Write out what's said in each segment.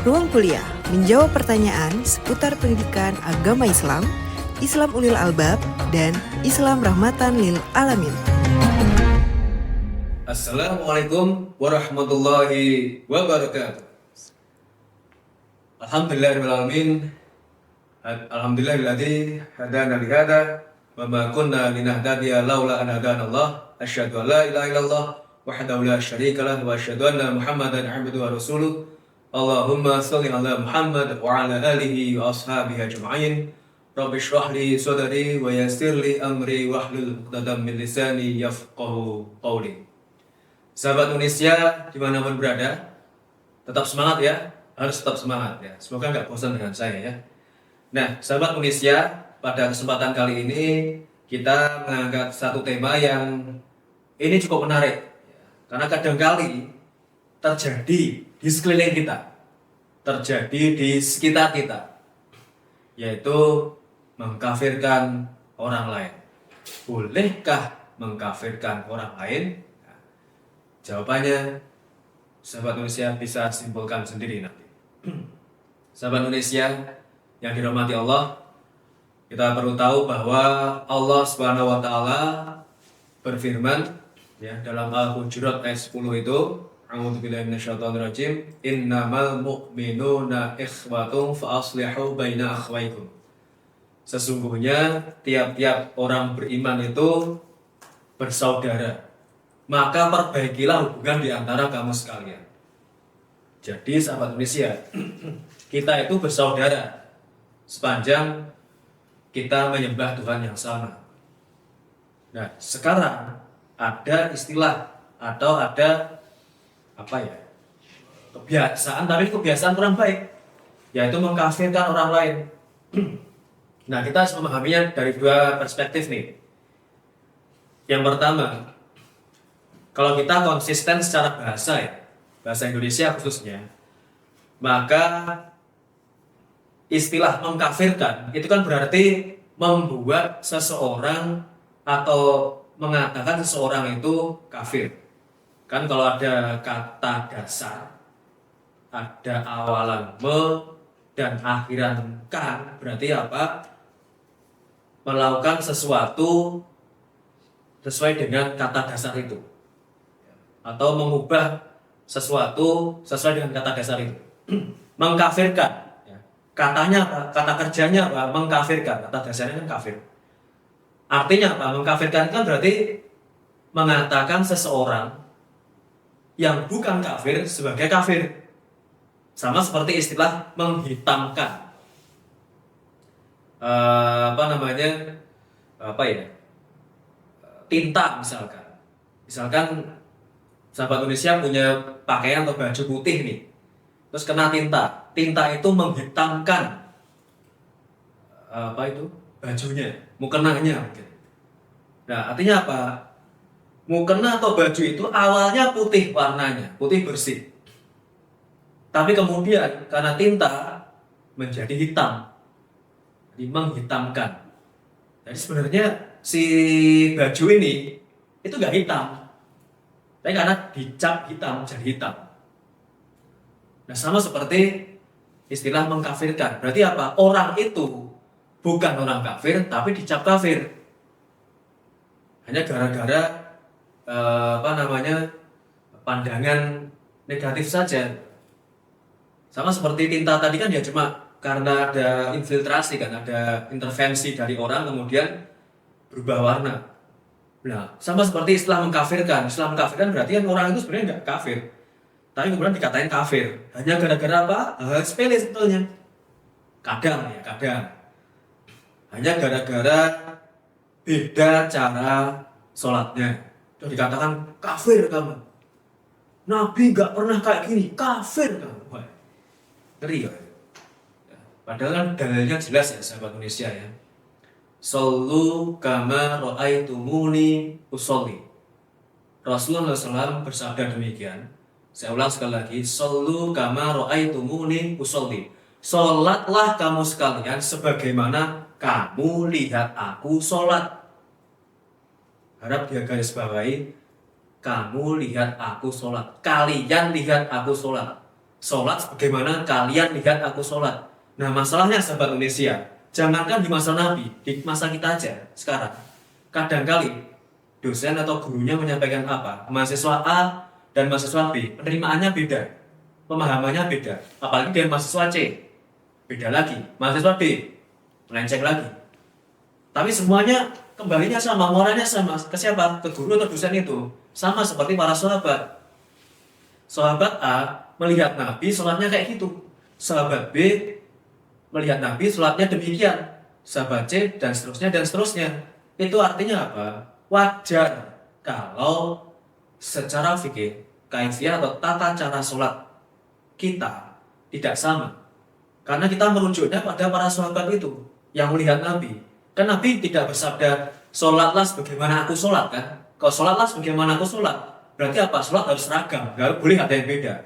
Ruang Kuliah menjawab pertanyaan seputar pendidikan agama Islam, Islam Ulil Albab, dan Islam Rahmatan Lil Alamin. Assalamualaikum warahmatullahi wabarakatuh. Alhamdulillahirrahmanirrahim. Alhamdulillahilladzi hadana lihada wa ma kunna linahtadiya laula an hadanallah. Asyhadu an la ilaha illallah wahdahu la syarika lah wa asyhadu anna Muhammadan abduhu wa rasuluh. Allahumma shalli ala Muhammad wa ala alihi wa ashabihi ajma'in. Rabbi shrah li sadri wa yassir li amri wahlul 'uqdatam min lisani yafqahu qawli. Sahabat Indonesia dimanapun berada, tetap semangat ya, harus tetap semangat ya. Semoga nggak bosan dengan saya ya. Nah, sahabat Indonesia, pada kesempatan kali ini kita mengangkat satu tema yang ini cukup menarik ya. Karena kadangkali terjadi di sekeliling kita, terjadi di sekitar kita, yaitu mengkafirkan orang lain. Bolehkah mengkafirkan orang lain? Nah, jawabannya sahabat Indonesia bisa simpulkan sendiri nanti. Sahabat Indonesia yang dirahmati Allah, kita perlu tahu bahwa Allah Subhanahu wa taala berfirman ya dalam Al-Hujurat ayat 10 itu, A'udzubillahi minasyaitonirrajim, innamal mu'minuna ikhwatun fa aslihu baina akhwaikum. Sesungguhnya tiap-tiap orang beriman itu bersaudara, maka perbaikilah hubungan di antara kamu sekalian. Jadi sahabat Indonesia, kita itu bersaudara sepanjang kita menyembah Tuhan yang sama. Nah, sekarang ada istilah atau ada kebiasaan, tapi kebiasaan kurang baik, yaitu mengkafirkan orang lain. Nah, kita harus memahaminya dari dua perspektif nih. Yang pertama, kalau kita konsisten secara bahasa ya, bahasa Indonesia khususnya, maka istilah mengkafirkan itu kan berarti membuat seseorang atau mengatakan seseorang itu kafir. Kan kalau ada kata dasar, ada awalan me dan akhiran kan, berarti apa? Melakukan sesuatu sesuai dengan kata dasar itu, atau mengubah sesuatu sesuai dengan kata dasar itu. Mengkafirkan, katanya apa? Kata kerjanya apa? Mengkafirkan, kata dasarnya kan kafir. Artinya apa? Mengkafirkan kan berarti mengatakan seseorang yang bukan kafir sebagai kafir. Sama seperti istilah menghitamkan. Tinta misalkan. Misalkan sahabat Indonesia punya pakaian atau baju putih nih, terus kena tinta. Tinta itu menghitamkan bajunya, mukenanya mungkin. Nah, artinya apa? Mukena atau baju itu awalnya putih warnanya, putih bersih. Tapi kemudian karena tinta menjadi hitam. Jadi menghitamkan. Jadi sebenarnya si baju ini itu gak hitam. Tapi karena dicap hitam jadi hitam. Nah, sama seperti istilah mengkafirkan. Berarti apa? Orang itu bukan orang kafir tapi dicap kafir. Hanya gara-gara pandangan negatif saja. Sama seperti tinta tadi kan ya, cuma karena ada infiltrasi kan, ada intervensi dari orang kemudian berubah warna. Nah, sama seperti istilah mengkafirkan. Istilah mengkafirkan berarti kan orang itu sebenarnya nggak kafir, tapi kemudian dikatain kafir. Hanya gara-gara apa? Hal sepele sebetulnya. Kadang. Hanya gara-gara beda cara sholatnya. Sudah dikatakan kafir kamu. Nabi nggak pernah kayak gini, kafir kamu. Wah, ngeri ya. Padahal kan dalilnya jelas ya sahabat Indonesia ya. Shollu kama ra'aitumuni usolli. Rasulullah SAW bersabda demikian. Saya ulang sekali lagi. Shollu kama ra'aitumuni usolli. Sholatlah kamu sekalian sebagaimana kamu lihat aku sholat. Harap dia garis bawahi, kamu lihat aku sholat, kalian lihat aku sholat. sholat sebagaimana kalian lihat aku sholat. Nah masalahnya sahabat Indonesia, jangankan di masa Nabi, di masa kita aja sekarang. Kadang-kali dosen atau gurunya menyampaikan apa, mahasiswa A dan mahasiswa B, penerimaannya beda, pemahamannya beda. Apalagi dengan mahasiswa C, beda lagi. Mahasiswa D, melenceng lagi. Tapi semuanya kembalinya sama, moralnya sama. Ke siapa? Ke guru atau dosen itu. Sama seperti para sahabat. Sahabat A melihat Nabi sholatnya kayak gitu. Sahabat B melihat Nabi sholatnya demikian. Sahabat C dan seterusnya dan seterusnya. Itu artinya apa? Wajar kalau secara fikih, kaifiyah atau tata cara sholat kita tidak sama. Karena kita merujuknya pada para sahabat itu yang melihat Nabi. Kan Nabi tidak bersabda, sholatlah sebagaimana aku sholat kan? Kalau sholatlah sebagaimana aku sholat, berarti apa? Sholat harus seragam, nggak boleh ada yang beda.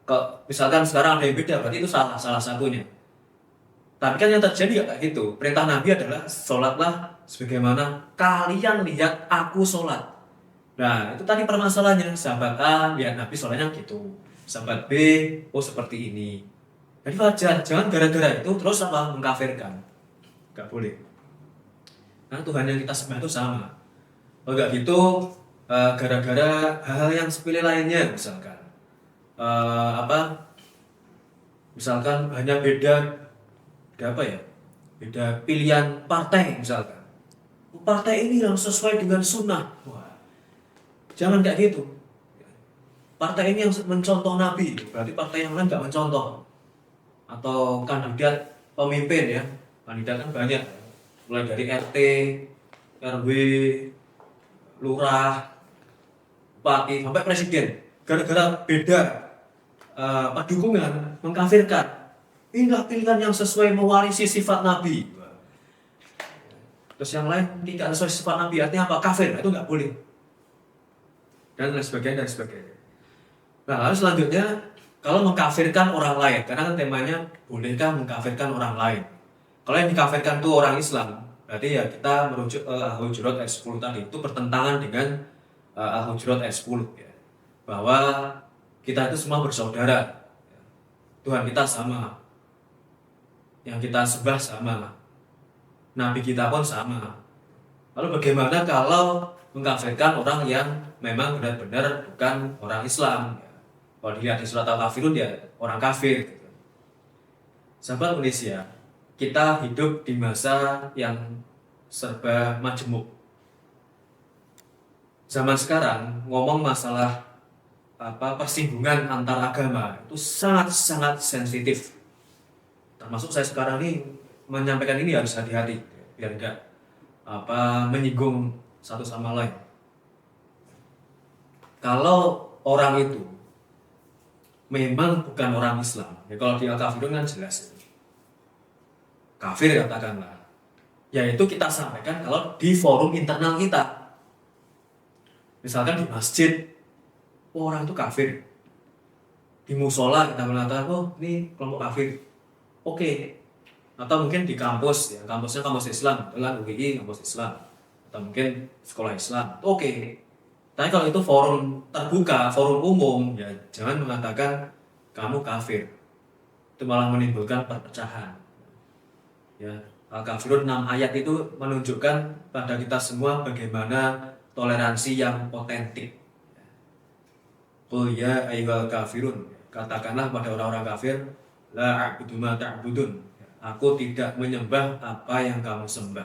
Kalau misalkan sekarang ada yang beda, berarti itu salah satunya. Tapi kan yang terjadi nggak kayak gitu. Perintah Nabi adalah sholatlah sebagaimana kalian lihat aku sholat. Nah itu tadi permasalahannya. Sahabat A lihat Nabi sholatnya gitu. Sahabat B, oh seperti ini. Jadi wajar, jangan gara-gara itu terus apa? Mengkafirkan. Nggak boleh. Karena Tuhan yang kita sembah itu sama. Kalau nggak gitu, gara-gara hal-hal yang sepele lainnya, misalkan misalkan hanya beda apa ya? Beda pilihan partai, misalkan. Partai ini yang sesuai dengan sunnah. Wah, jangan kayak gitu. Partai ini yang mencontoh Nabi, berarti partai yang lain nggak mencontoh. Atau kandidat pemimpin ya, kandidat kan banyak. Mulai dari RT, RW, lurah, bupati, sampai presiden. Gara-gara beda dukungan, mengkafirkan. Inilah pilihan yang sesuai mewarisi sifat Nabi. Terus yang lain tidak sesuai sifat Nabi, artinya apa? Kafir, itu nggak boleh. Dan lain sebagainya, dan sebagainya. Nah, lalu selanjutnya, kalau mengkafirkan orang lain, karena kan temanya, bolehkah mengkafirkan orang lain? Kalau yang dikafirkan itu orang Islam, berarti ya kita merujuk Al-Hujurat ayat 10 tadi, itu bertentangan dengan Al-Hujurat ayat 10 ya. Bahwa kita itu semua bersaudara, Tuhan kita sama, yang kita sembah sama, Nabi kita pun sama. Lalu bagaimana kalau mengkafirkan orang yang memang benar-benar bukan orang Islam? Kalau dilihat di surat Al-Kafirun ya orang kafir. Sahabat Indonesia, kita hidup di masa yang serba majemuk. Zaman sekarang ngomong masalah persinggungan antar agama itu sangat-sangat sensitif. Termasuk saya sekarang ini menyampaikan ini harus hati-hati biar enggak menyinggung satu sama lain. Kalau orang itu memang bukan orang Islam, ya kalau di Al-Kafirun kan jelas kafir katakanlah, yaitu kita sampaikan kalau di forum internal kita, misalkan di masjid, orang itu kafir, di musola kita mengatakan, oh ini kelompok kafir, oke. Atau mungkin di kampus, ya kampusnya kampus Islam, adalah UGI kampus Islam, atau mungkin sekolah Islam, oke. Tapi kalau itu forum terbuka, forum umum, ya jangan mengatakan kamu kafir, itu malah menimbulkan perpecahan. Ya, Al-Kafirun 6 ayat itu menunjukkan pada kita semua bagaimana toleransi yang otentik. Qul ya ayyuhal kafirun, katakanlah pada orang-orang kafir, la a'budu ma ta'budun, aku tidak menyembah apa yang kamu sembah.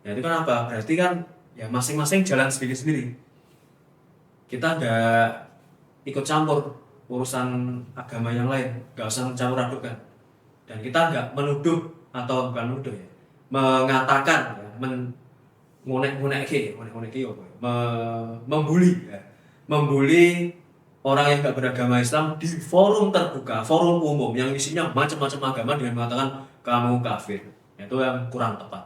Ya itu kan apa? Berarti kan ya masing-masing jalan sendiri-sendiri. Kita nggak ikut campur urusan agama yang lain, nggak usah mencampur adukan. Dan kita nggak menuduh atau bukan menuduh ya, mengatakan ya, membuli orang yang nggak beragama Islam di forum terbuka, forum umum yang isinya macam-macam agama dengan mengatakan kamu kafir. Itu yang kurang tepat.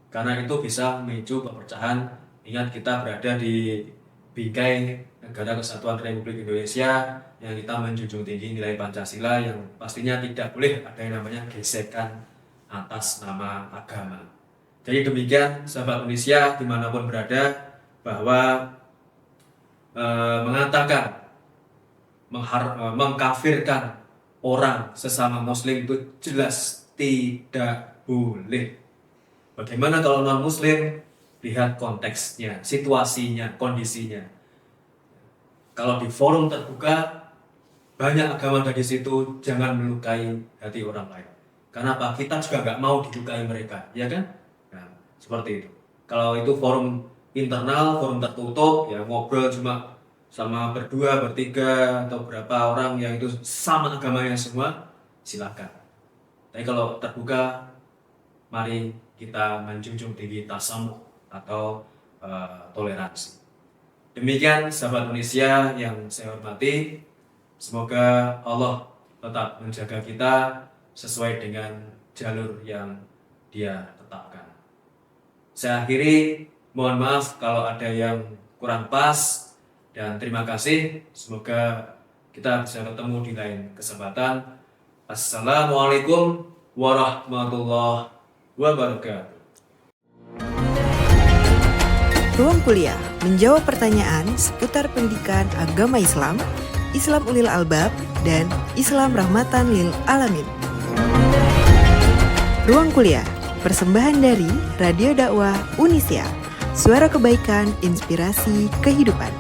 Karena itu bisa memicu perpecahan. Ingat kita berada di bingkai Negara Kesatuan Republik Indonesia yang kita menjunjung tinggi nilai Pancasila yang pastinya tidak boleh ada yang namanya gesekan atas nama agama. Jadi demikian sahabat Indonesia dimanapun berada, bahwa mengatakan mengkafirkan orang sesama muslim itu jelas tidak boleh. Bagaimana kalau non-muslim? Lihat konteksnya, situasinya, kondisinya. Kalau di forum terbuka, banyak agama dari situ, jangan melukai hati orang lain. Kenapa? Kita juga nggak mau dilukai mereka, ya kan? Nah, seperti itu. Kalau itu forum internal, forum tertutup, ya ngobrol cuma sama berdua, bertiga, atau berapa orang yang itu sama agamanya semua, silakan. Tapi kalau terbuka, mari kita menjunjung tinggi tasamuh atau toleransi. Demikian sahabat Indonesia yang saya hormati, semoga Allah tetap menjaga kita sesuai dengan jalur yang Dia tetapkan. Saya akhiri, mohon maaf kalau ada yang kurang pas, dan terima kasih. Semoga kita bisa ketemu di lain kesempatan. Assalamualaikum warahmatullahi wabarakatuh. Ruang Kuliah menjawab pertanyaan seputar pendidikan agama Islam, Islam Ulil Albab, dan Islam Rahmatan Lil Alamin. Ruang Kuliah, persembahan dari Radio Dakwah Unisia, suara kebaikan, inspirasi kehidupan.